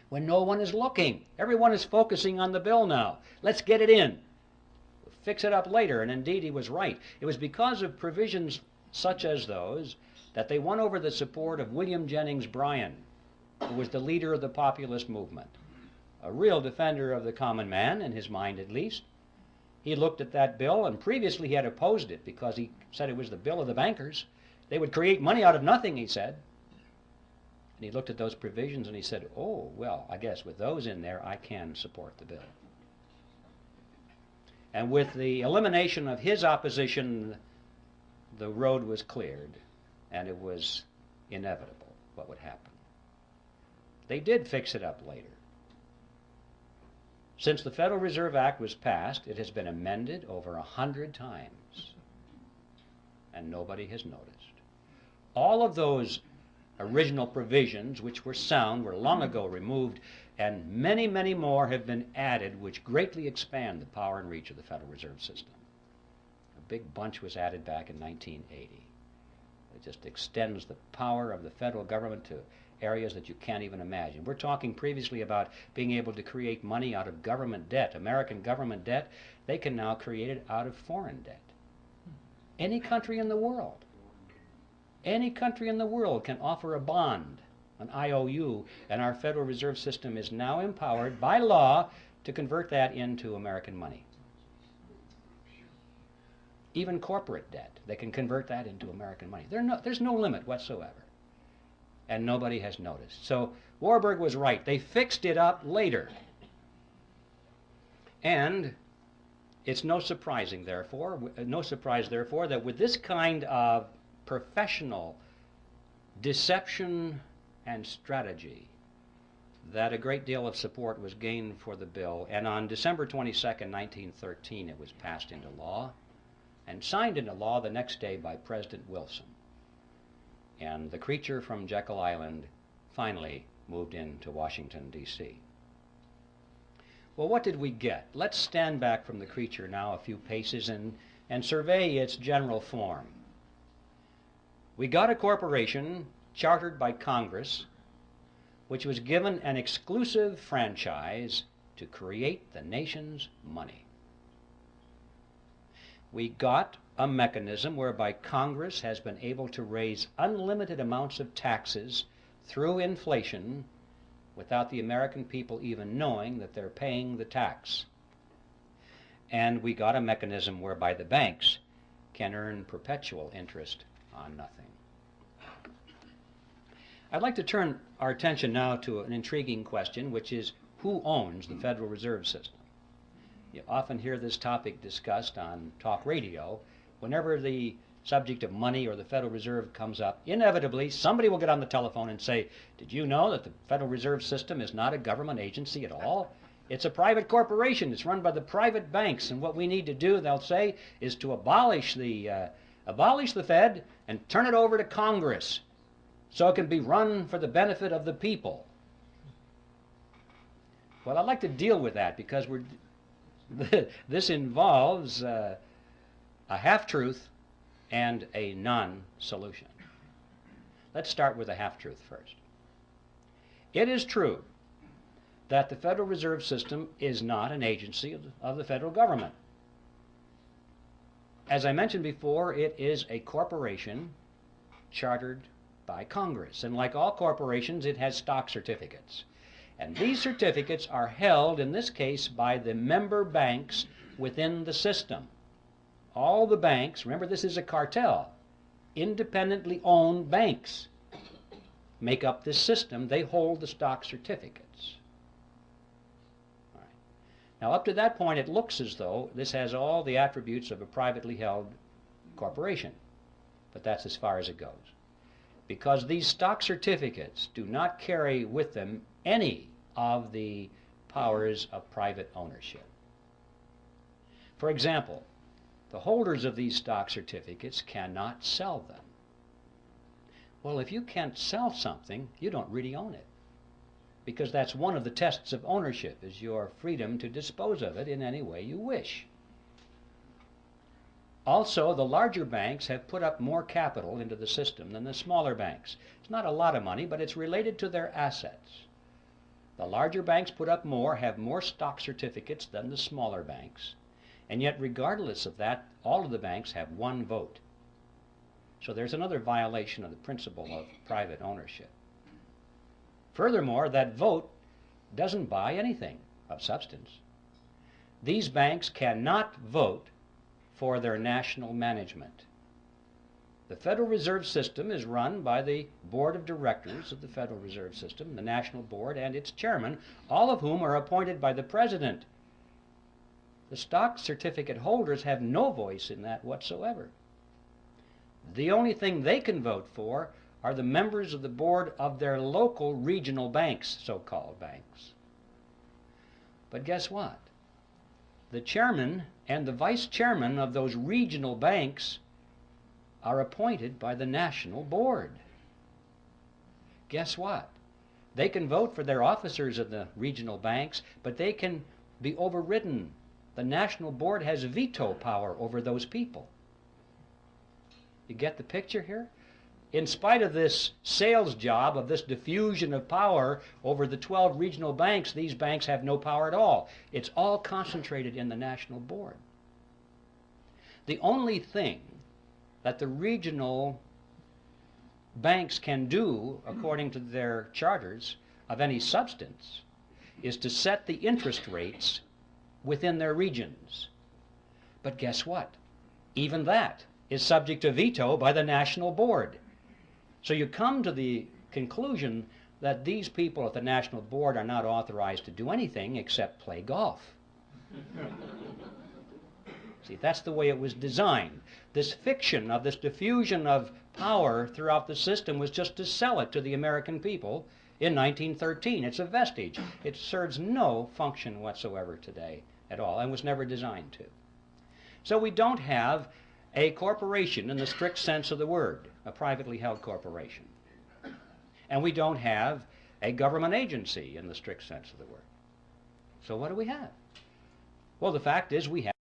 when no one is looking. Everyone is focusing on the bill now. Let's get it in. We'll fix it up later. And indeed, he was right. It was because of provisions such as those that they won over the support of William Jennings Bryan, who was the leader of the populist movement, a real defender of the common man, in his mind at least. He looked at that bill, and previously he had opposed it because he said it was the bill of the bankers. They would create money out of nothing, he said. And he looked at those provisions and he said, oh, well, I guess with those in there, I can support the bill. And with the elimination of his opposition, the road was cleared, and it was inevitable what would happen. They did fix it up later. Since the Federal Reserve Act was passed, it has been amended over 100 times, and nobody has noticed. All of those original provisions, which were sound, were long ago removed, and many, many more have been added, which greatly expand the power and reach of the Federal Reserve System. A big bunch was added back in 1980. It just extends the power of the federal government to areas that you can't even imagine. We're talking previously about being able to create money out of government debt, American government debt. They can now create it out of foreign debt. Any country in the world. Any country in the world can offer a bond, an IOU, and our Federal Reserve System is now empowered by law to convert that into American money. Even corporate debt, they can convert that into American money. There's no limit whatsoever. And nobody has noticed. So Warburg was right. They fixed it up later. And it's no surprise, therefore, that with this kind of professional deception and strategy, that a great deal of support was gained for the bill. And on December 22nd, 1913, it was passed into law and signed into law the next day by President Wilson. And the creature from Jekyll Island finally moved into Washington, D.C. Well, what did we get? Let's stand back from the creature now a few paces and survey its general form. We got a corporation chartered by Congress, which was given an exclusive franchise to create the nation's money. We got a mechanism whereby Congress has been able to raise unlimited amounts of taxes through inflation without the American people even knowing that they're paying the tax. And we got a mechanism whereby the banks can earn perpetual interest on nothing. I'd like to turn our attention now to an intriguing question, which is who owns the Federal Reserve System? You often hear this topic discussed on talk radio. Whenever the subject of money or the Federal Reserve comes up, inevitably somebody will get on the telephone and say, did you know that the Federal Reserve System is not a government agency at all? It's a private corporation. It's run by the private banks, and what we need to do, they'll say, is to abolish the Fed and turn it over to Congress so it can be run for the benefit of the people. Well, I'd like to deal with that because this involves a half-truth and a non-solution. Let's start with a half-truth first. It is true that the Federal Reserve System is not an agency of the federal government. As I mentioned before, it is a corporation chartered by Congress, and like all corporations, it has stock certificates. And these certificates are held, in this case, by the member banks within the system. All the banks, remember this is a cartel, independently owned banks make up this system. They hold the stock certificates. All right. Now up to that point it looks as though this has all the attributes of a privately held corporation, but that's as far as it goes. Because these stock certificates do not carry with them any of the powers of private ownership. For example, the holders of these stock certificates cannot sell them. Well, if you can't sell something, you don't really own it, because that's one of the tests of ownership, is your freedom to dispose of it in any way you wish. Also, the larger banks have put up more capital into the system than the smaller banks. It's not a lot of money, but it's related to their assets. The larger banks put up more, have more stock certificates than the smaller banks. And yet, regardless of that, all of the banks have one vote. So there's another violation of the principle of private ownership. Furthermore, that vote doesn't buy anything of substance. These banks cannot vote for their national management. The Federal Reserve System is run by the Board of Directors of the Federal Reserve System, the National Board, and its chairman, all of whom are appointed by the President. The stock certificate holders have no voice in that whatsoever. The only thing they can vote for are the members of the board of their local regional banks, so-called banks. But guess what? The chairman and the vice chairman of those regional banks are appointed by the national board. Guess what? They can vote for their officers of the regional banks, but they can be overridden. The national board has veto power over those people. You get the picture here? In spite of this sales job, of this diffusion of power over the 12 regional banks, these banks have no power at all. It's all concentrated in the national board. The only thing that the regional banks can do, according to their charters, of any substance, is to set the interest rates within their regions. But guess what? Even that is subject to veto by the national board. So you come to the conclusion that these people at the national board are not authorized to do anything except play golf. See, that's the way it was designed. This fiction of this diffusion of power throughout the system was just to sell it to the American people in 1913. It's a vestige. It serves no function whatsoever today at all and was never designed to. So we don't have a corporation in the strict sense of the word, a privately held corporation. And we don't have a government agency in the strict sense of the word. So what do we have? Well, the fact is we have